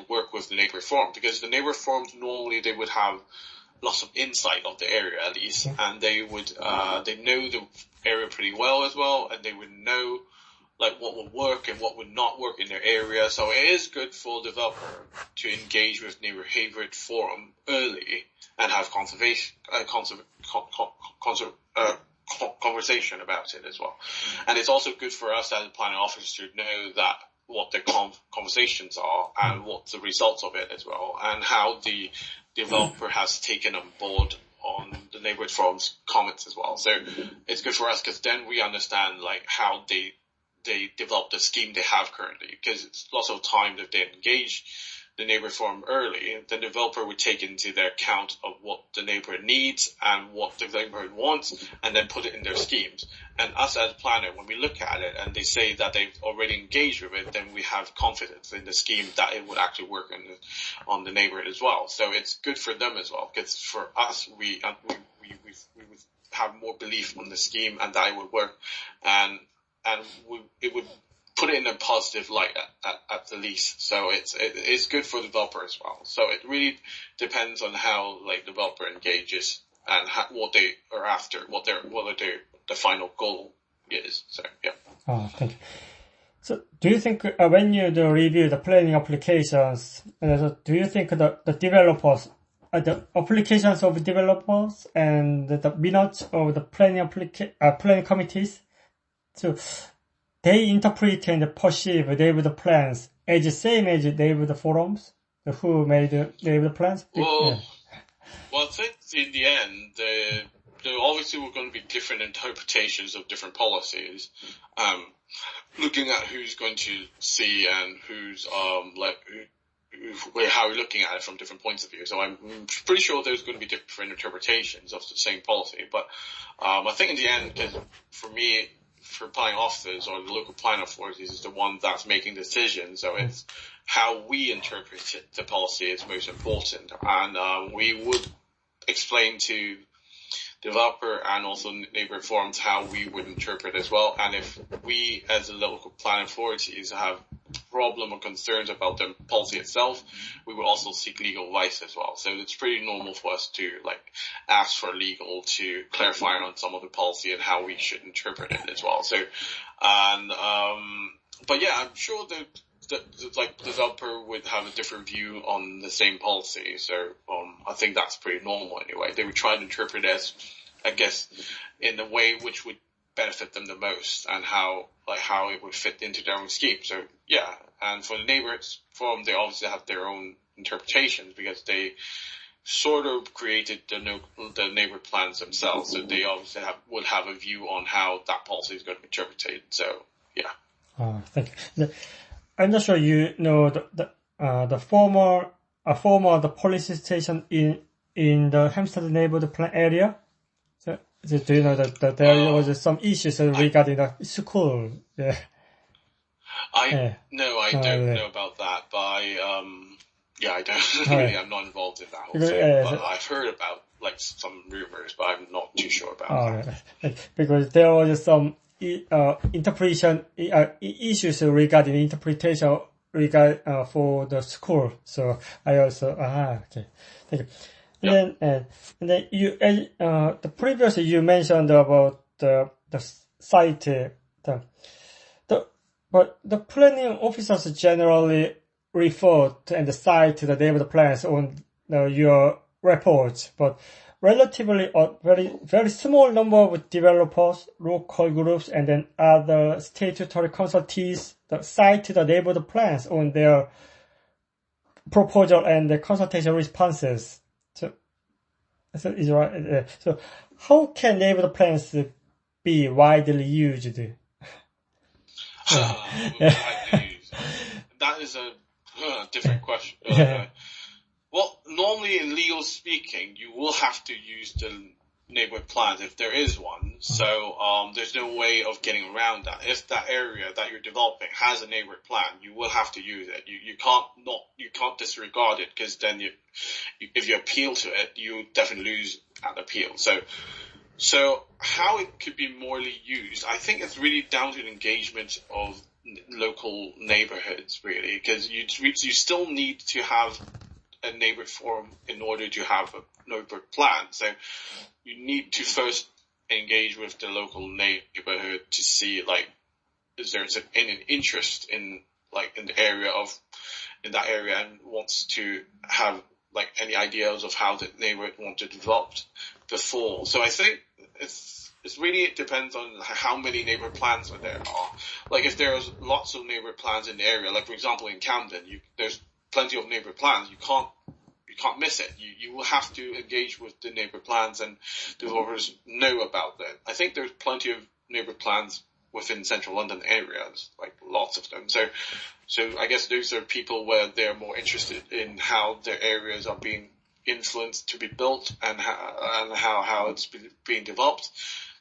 work with the neighborhood forum, because the neighborhood forums normally they would have lots of insight of the area at least, and they would they know the area pretty well as well, and they would know like what would work and what would not work in their area. So it is good for the developer to engage with neighborhood forum early and have conversation about it as well. And it's also good for us as planning officers to know that what the conversations are and what the results of it as well, and how the developer has taken on board on the neighborhood forum's comments as well. So it's good for us because then we understand like how they develop the scheme they have currently, because it's lots of time that they engage the neighborhood forum early, the developer would take into their account of what the neighborhood needs and what the neighborhood wants, and then put it in their schemes. And us as planner, when we look at it and they say that they've already engaged with it, then we have confidence in the scheme that it would actually work on the neighborhood as well. So it's good for them as well, because for us, we would have more belief on the scheme and that it would work, and it would put it in a positive light at the least. So it's good for the developer as well. So it really depends on how like developer engages and what they are after, what the final goal is. So yeah. Oh, thank you. So do you think when you do review the planning applications, do you think the developers, the applications of developers and the minutes of the planning committees, so they interpret and perceive neighborhood plans as the same as neighborhood forums who made neighborhood plans? Well, I think in the end, there obviously were going to be different interpretations of different policies. Looking at who's going to see and who's how we're looking at it from different points of view. So I'm pretty sure there's going to be different interpretations of the same policy. But I think in the end, because for me, for planning officers or the local planning authorities is the one that's making decisions. So it's how we interpret the policy is most important. And we would explain to developer and also neighborhood forums how we would interpret as well. And if we as the local planning authorities have problem or concerns about the policy itself, we will also seek legal advice as well. So it's pretty normal for us to like ask for legal to clarify on some of the policy and how we should interpret it as well. So, and but yeah, I'm sure that like the developer would have a different view on the same policy. So I think that's pretty normal anyway. They would try to interpret it as, I guess, in a way which would benefit them the most and how it would fit into their own scheme. So yeah, and for the neighborhoods forum, they obviously have their own interpretations because they sort of created the neighborhood plans themselves. So they obviously would have a view on how that policy is going to be interpreted. So yeah. Oh, thank you. I'm not sure you know the former police station in the Hampstead neighborhood plan area. So do you know that there was some issues regarding the school? Yeah. I don't know about that, but I don't really. I'm not involved in that whole thing. But I've heard about like some rumors, but I'm not too sure about that. Right. Because there was some interpretation issues regarding interpretation for the school. So I also okay. Thank you. Yep. And then you the previously you mentioned about the site but the planning officers generally refer to and cite the neighborhood plans on your reports, but relatively a very small number of developers, local groups, and then other statutory consultees that cite the neighborhood plans on their proposal and the consultation responses. So is right. So how can neighborhood plans be widely used? That is a different question. Well, normally in legal speaking, you will have to use the neighborhood plans if there is one. So there's no way of getting around that. If that area that you're developing has a neighborhood plan, you will have to use it. You can't disregard it, because then if you appeal to it, you definitely lose an appeal. So how it could be morally used, I think it's really down to the engagement of local neighborhoods, really, because you still need to have a neighborhood forum in order to have a neighborhood plan. So you need to first engage with the local neighborhood to see, like, is there any interest in, like, in that area and wants to have, like, any ideas of how the neighborhood want to develop before. So I think it really depends on how many neighborhood plans there are. Like, if there's lots of neighborhood plans in the area, like, for example, in Camden, there's plenty of neighborhood plans. You can't miss it. You will have to engage with the neighborhood plans and developers know about them. I think there's plenty of neighborhood plans within central London areas, like lots of them. So I guess those are people where they're more interested in how their areas are being influenced to be built and how it's being developed.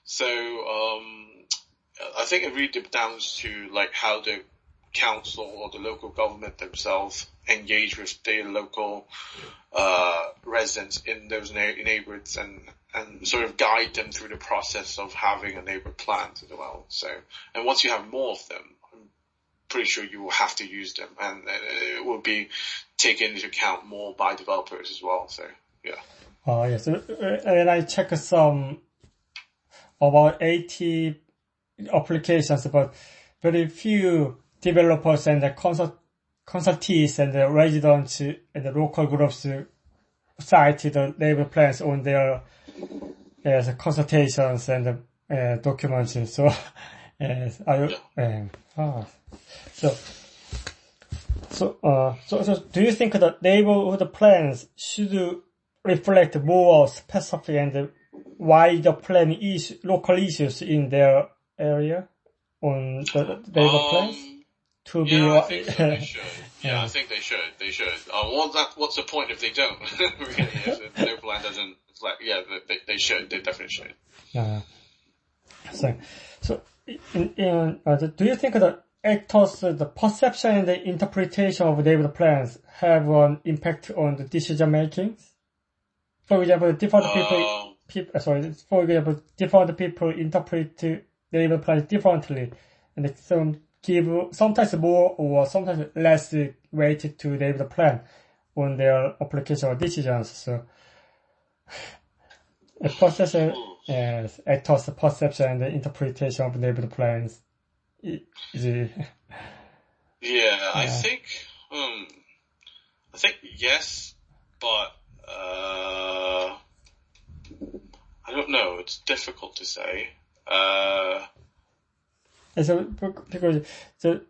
So I think it really depends to, like, how the council or the local government themselves engage with their local residents in those neighborhoods and sort of guide them through the process of having a neighborhood plan as well. So, and once you have more of them, I'm pretty sure you will have to use them, and it will be taken into account more by developers as well. So, yeah. Yes. And I checked some about 80 applications, but very few developers and the consultees and the residents and the local groups cited the neighborhood plans on their consultations and documents. So, so do you think that neighborhood plans should reflect more specific and wider local issues in their area on the neighborhood plans? I think so, they should. Yeah, I think they should. They should. What's the point if they don't? Really, if the neighborhood plan doesn't reflect, they should. They definitely should. So, do you think that actors, the perception and the interpretation of neighborhood plans have an impact on the decision making? For example, different people interpret neighborhood plans differently, and some give sometimes more or sometimes less weight to neighborhood plan on their application or decisions. So, a perception, actors' perception and the interpretation of neighborhood plans is. Yeah, I think yes, but I don't know. It's difficult to say. So, because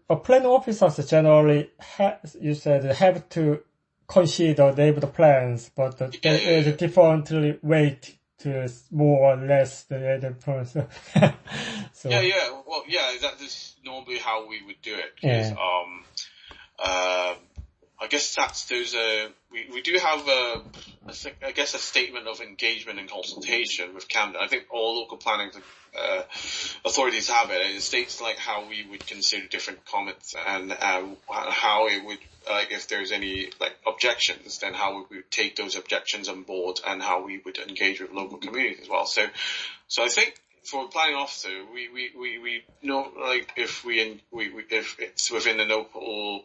a plan officers generally have to consider neighborhood plans, but there is a different weight to more or less the other plans. So. That is normally how we would do it. I guess we do have a statement of engagement and consultation with Camden. I think all local planning authorities have it. It states, like, how we would consider different comments and how it would, like, if there's any, like, objections, then how we would take those objections on board and how we would engage with local communities as well. So I think for a planning officer, we know, like, if it's within the local.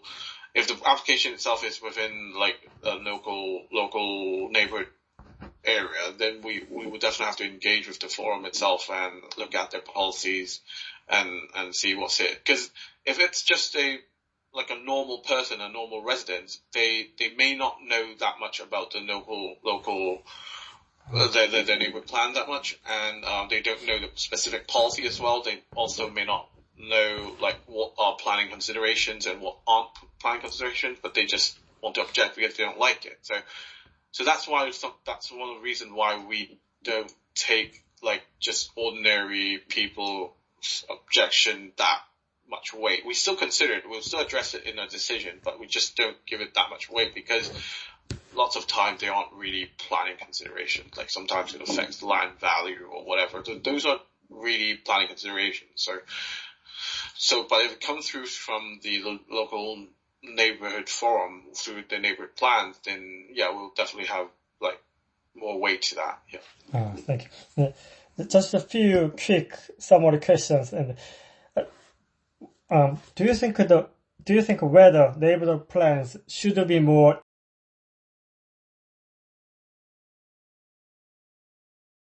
If the application itself is within, like, a local neighborhood area, then we would definitely have to engage with the forum itself and look at their policies and see what's it. Because if it's just a normal person, a normal resident, they may not know that much about the local their neighborhood plan that much, and they don't know the specific policy as well. They also may not know, like, what are planning considerations and what aren't planning considerations, but they just want to object because they don't like it. So that's why that's one of the reasons why we don't take, like, just ordinary people's objection that much weight. We still consider it, we'll still address it in a decision, but we just don't give it that much weight because lots of times they aren't really planning considerations. Like, sometimes it affects land value or whatever. Those are really planning considerations. But if it comes through from the local neighborhood forum through the neighborhood plans, then we'll definitely have, like, more weight to that. Yeah. Thank you. Just a few quick summary questions. And Do you think whether naval plans should be more